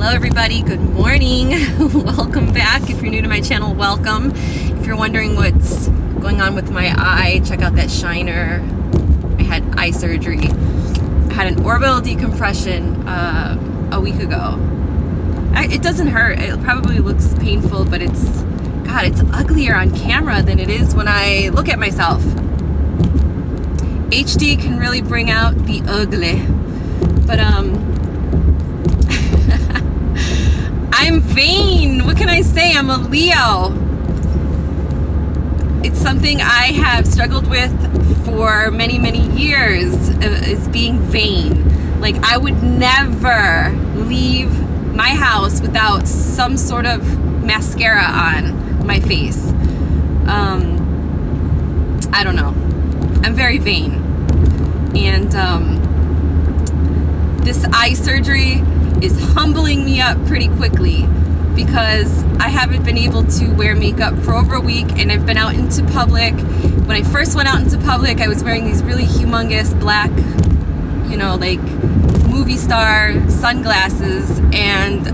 Hello everybody, good morning. Welcome back. If you're new to my channel, welcome. If you're wondering what's going on with my eye, check out that shiner. I had eye surgery. I had an orbital decompression a week ago. It doesn't hurt. It probably looks painful, but it's uglier on camera than it is when I look at myself. HD can really bring out the ugly. But I'm vain. What can I say? I'm a Leo. It's something I have struggled with for many, many years, is being vain. Like, I would never leave my house without some sort of mascara on my face. I don't know. I'm very vain. And this eye surgery is humbling me up pretty quickly because I haven't been able to wear makeup for over a week, and I've been out into public. When I first went out into public, I was wearing these really humongous black, you know, like movie star sunglasses, and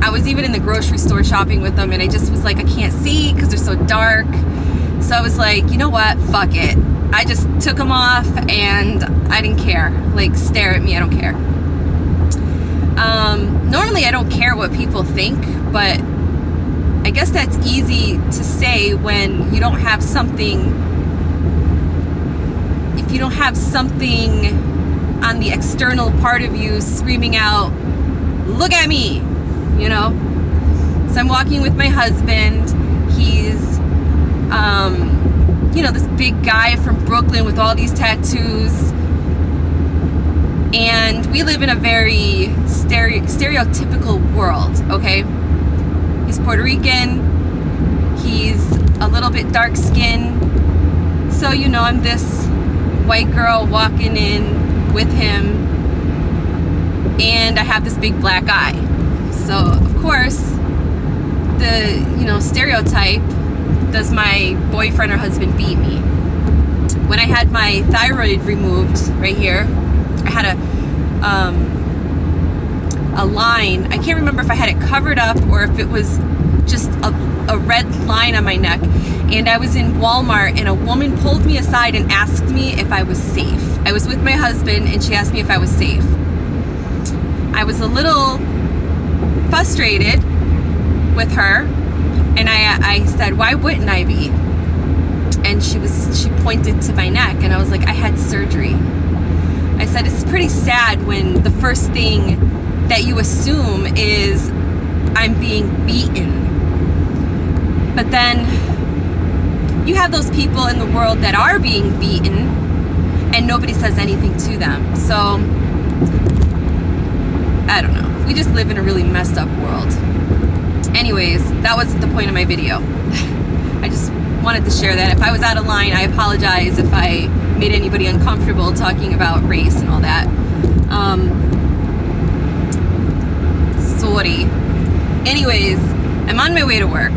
I was even in the grocery store shopping with them, and I just was like, I can't see because they're so dark. So I was like, you know what, fuck it. I just took them off and I didn't care. Like, stare at me, I don't care. Normally I don't care what people think, but I guess that's easy to say when you don't have something, if you don't have something on the external part of you screaming out, look at me, you know? So I'm walking with my husband. He's, you know, this big guy from Brooklyn with all these tattoos. And we live in a very stereotypical world, okay? He's Puerto Rican. He's a little bit dark-skinned. So, you know, I'm this white girl walking in with him. And I have this big black eye. So, of course, the, you know, stereotype, does my boyfriend or husband beat me? When I had my thyroid removed right here, I had a line. I can't remember if I had it covered up or if it was just a red line on my neck. And I was in Walmart and a woman pulled me aside and asked me if I was safe. I was with my husband and she asked me if I was safe. I was a little frustrated with her, and I said, why wouldn't I be? And she pointed to my neck, and I was like, I had surgery. I said, it's pretty sad when the first thing that you assume is I'm being beaten. But then you have those people in the world that are being beaten and nobody says anything to them. So, I don't know. We just live in a really messed up world. Anyways, that wasn't the point of my video. I just wanted to share that. If I was out of line, I apologize if I made anybody uncomfortable talking about race and all that. Sorry. Anyways, I'm on my way to work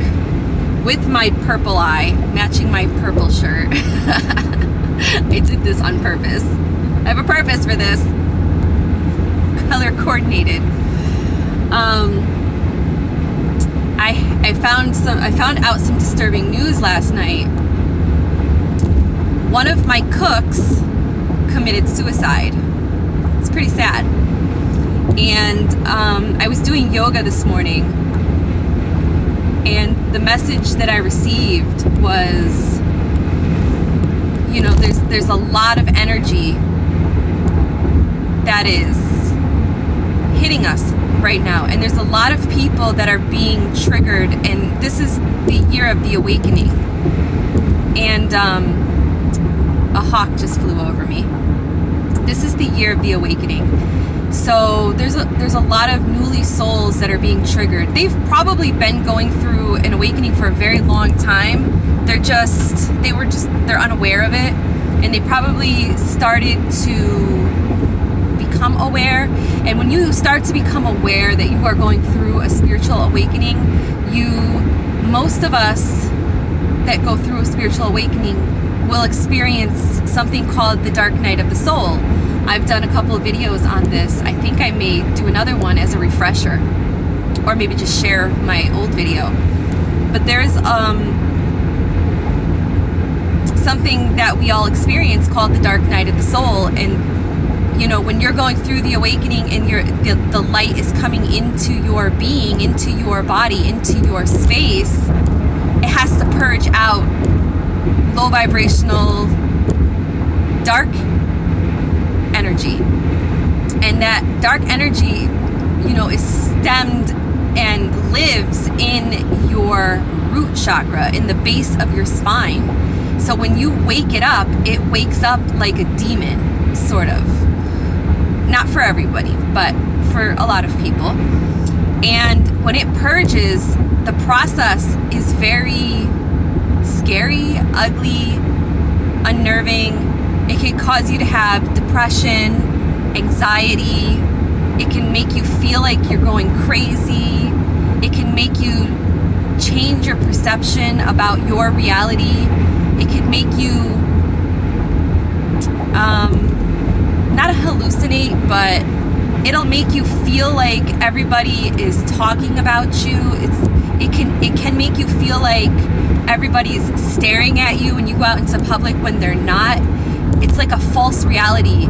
with my purple eye, matching my purple shirt. I did this on purpose. I have a purpose for this. Color coordinated. I found out some disturbing news last night. One of my cooks committed suicide. It's pretty sad. And I was doing yoga this morning, and the message that I received was, you know, there's a lot of energy that is hitting us right now, and there's a lot of people that are being triggered, and this is the year of the awakening. And a hawk just flew over me. This is the year of the awakening. So there's a lot of newly souls that are being triggered. They've probably been going through an awakening for a very long time. They're unaware of it, and they probably started to become aware. And when you start to become aware that you are going through a spiritual awakening, most of us that go through a spiritual awakening will experience something called the dark night of the soul. I've done a couple of videos on this. I think I may do another one as a refresher. or maybe just share my old video. But there's something that we all experience called the dark night of the soul. And you know, when you're going through the awakening and the light is coming into your being, into your body, into your space, it has to purge out low vibrational dark energy. And that dark energy, you know, is stemmed and lives in your root chakra, in the base of your spine. So when you wake it wakes up like a demon, sort of. Not for everybody, but for a lot of people. And when it purges, the process is very scary, ugly, unnerving. It can cause you to have depression, anxiety. It can make you feel like you're going crazy. It can make you change your perception about your reality. It can make you not hallucinate, but it'll make you feel like everybody is talking about you. It can make you feel like everybody's staring at you when you go out into public when they're not. It's like a false reality.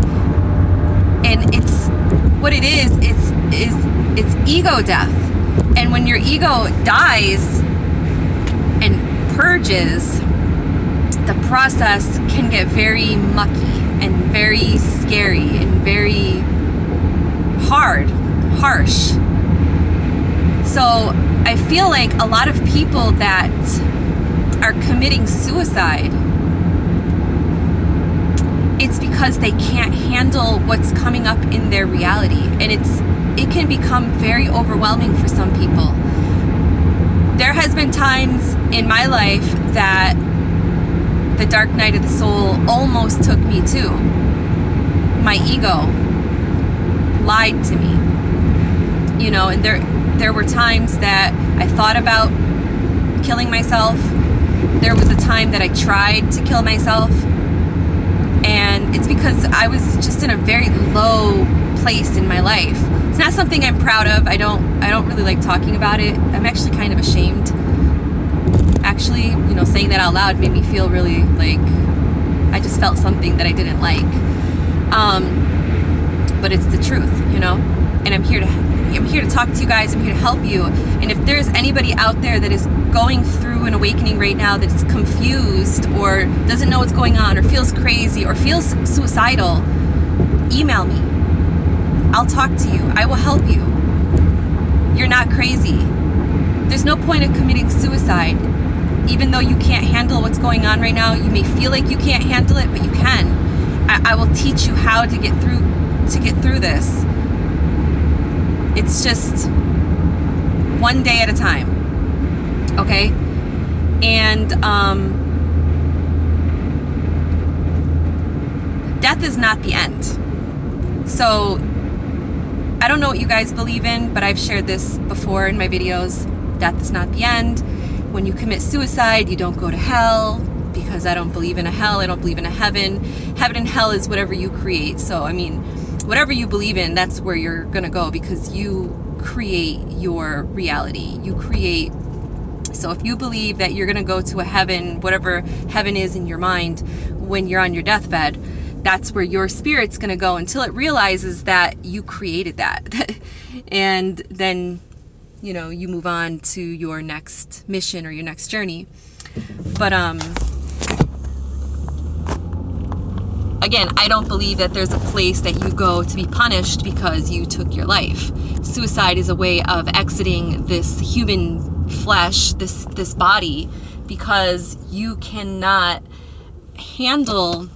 And it's what it is, it's ego death. And when your ego dies and purges, the process can get very mucky and very scary and very harsh. So I feel like a lot of people that are committing suicide, it's because they can't handle what's coming up in their reality. And it can become very overwhelming for some people. There has been times in my life that the dark night of the soul almost took me too. My ego lied to me. You know, and there were times that I thought about killing myself. There was a time that I tried to kill myself. And it's because I was just in a very low place in my life. It's not something I'm proud of. I don't really like talking about it. I'm actually kind of ashamed. Actually, you know, saying that out loud made me feel really like I just felt something that I didn't like. But it's the truth, you know. And I'm here to talk to you guys. I'm here to help you. And if there's anybody out there that is going through an awakening right now that's confused or doesn't know what's going on or feels crazy or feels suicidal, email me. I'll talk to you. I will help you. You're not crazy. There's no point of committing suicide. Even though you can't handle what's going on right now, you may feel like you can't handle it, but you can. I will teach you how to get through this. It's just one day at a time, okay? And death is not the end. So I don't know what you guys believe in, but I've shared this before in my videos. Death is not the end. When you commit suicide, you don't go to hell, because I don't believe in a hell. I don't believe in a heaven. Heaven and hell is whatever you create. So, I mean, whatever you believe in, that's where you're going to go, because you create your reality. You create. So if you believe that you're going to go to a heaven, whatever heaven is in your mind, when you're on your deathbed, that's where your spirit's going to go until it realizes that you created that. And then, you know, you move on to your next mission or your next journey. But again, I don't believe that there's a place that you go to be punished because you took your life. Suicide is a way of exiting this human flesh, this body, because you cannot handle,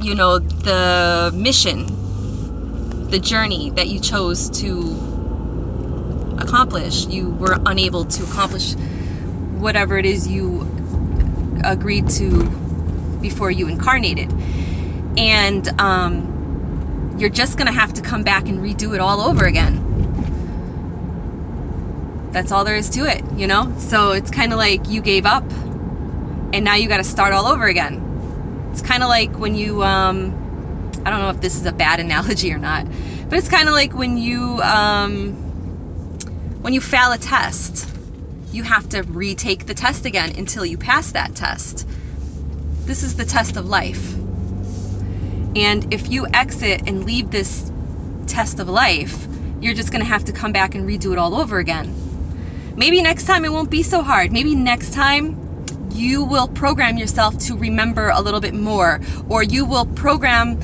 you know, the mission, the journey that you chose to accomplish. You were unable to accomplish whatever it is you agreed to before you incarnated. And you're just gonna have to come back and redo it all over again. That's all there is to it, you know? So it's kind of like you gave up and now you got to start all over again. It's kind of like when you, I don't know if this is a bad analogy or not, but it's kind of like when you When you fail a test, you have to retake the test again until you pass that test. This is the test of life. And if you exit and leave this test of life, you're just going to have to come back and redo it all over again. Maybe next time it won't be so hard. Maybe next time you will program yourself to remember a little bit more, or you will program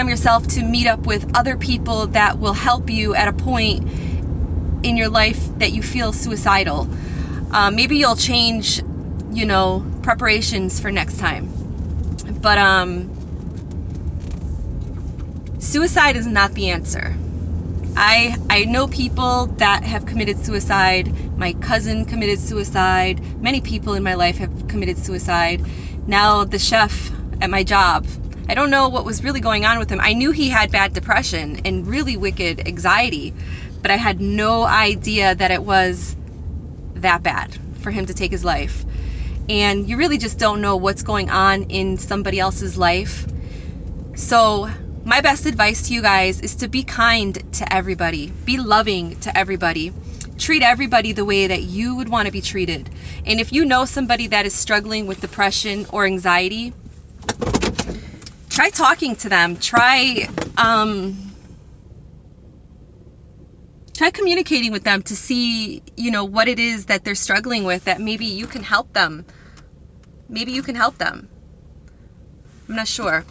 yourself to meet up with other people that will help you at a point in your life that you feel suicidal. Maybe you'll change, preparations for next time. But suicide is not the answer. I know people that have committed suicide. My cousin committed suicide. Many people in my life have committed suicide. Now the chef at my job, I don't know what was really going on with him. I knew he had bad depression and really wicked anxiety, but I had no idea that it was that bad for him to take his life. And you really just don't know what's going on in somebody else's life. So my best advice to you guys is to be kind to everybody. Be loving to everybody. Treat everybody the way that you would want to be treated. And if you know somebody that is struggling with depression or anxiety, try talking to them. Try communicating with them to see, what it is that they're struggling with, that maybe you can help them. Maybe you can help them. I'm not sure.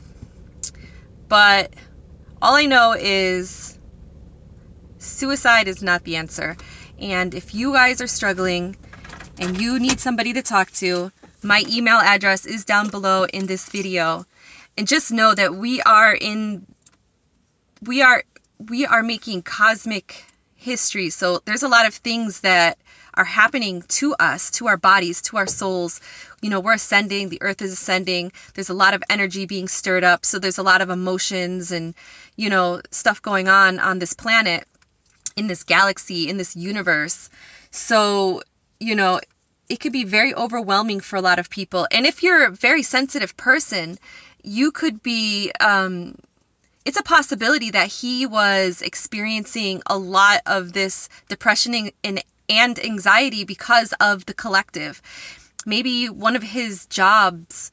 But all I know is suicide is not the answer. And if you guys are struggling and you need somebody to talk to, my email address is down below in this video. And just know that we are making cosmic history. So there's a lot of things that are happening to us, to our bodies, to our souls. We're ascending, the earth is ascending. There's a lot of energy being stirred up. So there's a lot of emotions and, stuff going on this planet, in this galaxy, in this universe. So, it could be very overwhelming for a lot of people. And if you're a very sensitive person, you could be, it's a possibility that he was experiencing a lot of this depression and anxiety because of the collective. Maybe one of his jobs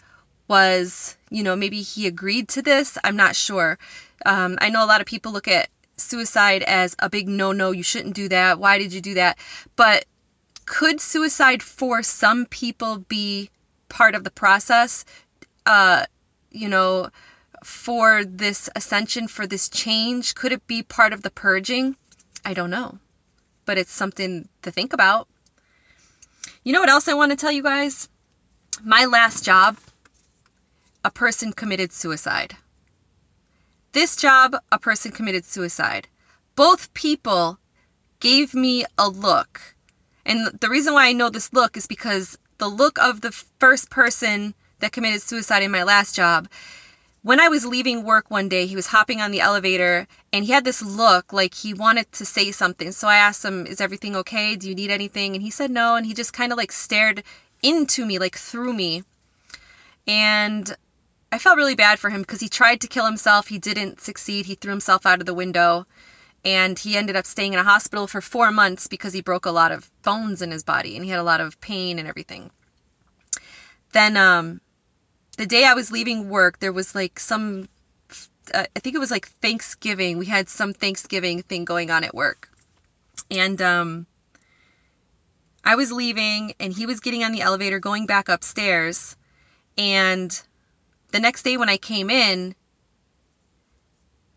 was, maybe he agreed to this. I'm not sure. I know a lot of people look at suicide as a big no, you shouldn't do that. Why did you do that? But could suicide for some people be part of the process? For this ascension, for this change? Could it be part of the purging? I don't know. But it's something to think about. You know what else I want to tell you guys? My last job, a person committed suicide. This job, a person committed suicide. Both people gave me a look. And the reason why I know this look is because the look of the first person that committed suicide in my last job, when I was leaving work one day, he was hopping on the elevator and he had this look like he wanted to say something. So I asked him, is everything okay? Do you need anything? And he said no. And he just kind of like stared into me, like through me. And I felt really bad for him because he tried to kill himself. He didn't succeed. He threw himself out of the window. And he ended up staying in a hospital for 4 months because he broke a lot of bones in his body and he had a lot of pain and everything. Then, the day I was leaving work, there was like some, I think it was like Thanksgiving. We had some Thanksgiving thing going on at work. And I was leaving and he was getting on the elevator going back upstairs. And the next day when I came in,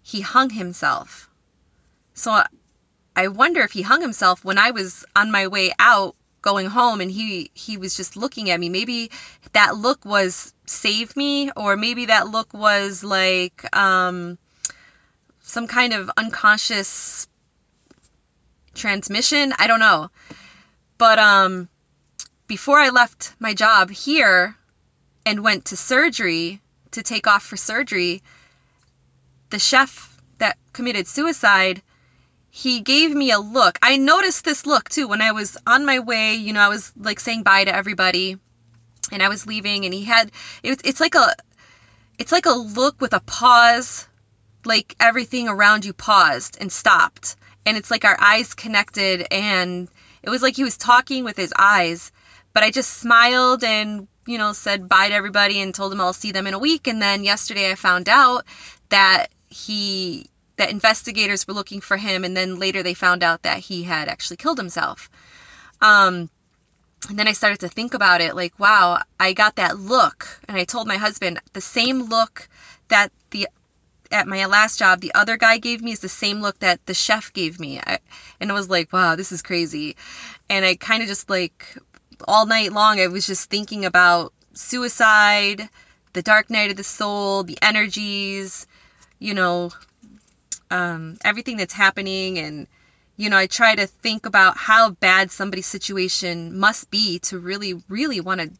he hung himself. So I wonder if he hung himself when I was on my way out going home and he was just looking at me. Maybe that look was save me, or maybe that look was like some kind of unconscious transmission. I don't know. But before I left my job here and went to surgery, to take off for surgery, the chef that committed suicide, he gave me a look. I noticed this look too when I was on my way. I was like saying bye to everybody and I was leaving, and he had, it's like a look with a pause, like everything around you paused and stopped. and it's like our eyes connected, and it was like he was talking with his eyes, but I just smiled and, you know, said bye to everybody and told him I'll see them in a week. And then yesterday I found out that that investigators were looking for him, and then later they found out that he had actually killed himself. And then I started to think about it, like, wow, I got that look, and I told my husband the same look that at my last job the other guy gave me is the same look that the chef gave me. And I was like, wow, this is crazy. And I kind of just, like, all night long I was just thinking about suicide, the dark night of the soul, the energies, you know, everything that's happening. And, you know, I try to think about how bad somebody's situation must be to really, really want to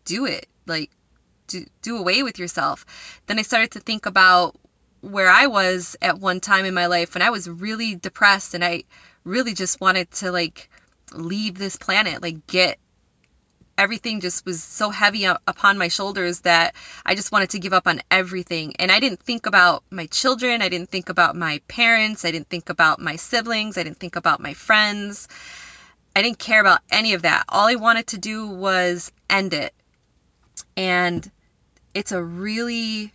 do it, like do away with yourself. Then I started to think about where I was at one time in my life when I was really depressed, and I really just wanted to, like, leave this planet, like, get everything just was so heavy upon my shoulders that I just wanted to give up on everything. And I didn't think about my children. I didn't think about my parents. I didn't think about my siblings. I didn't think about my friends. I didn't care about any of that. All I wanted to do was end it. And it's a really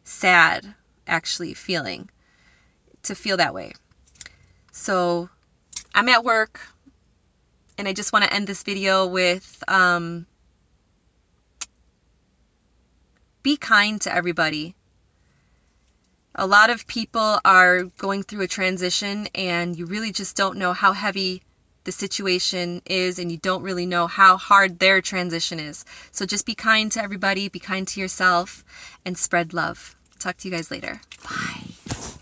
sad, actually, feeling to feel that way. So I'm at work, and I just want to end this video with be kind to everybody. A lot of people are going through a transition, and you really just don't know how heavy the situation is, and you don't really know how hard their transition is. So just be kind to everybody, be kind to yourself, and spread love. Talk to you guys later. Bye.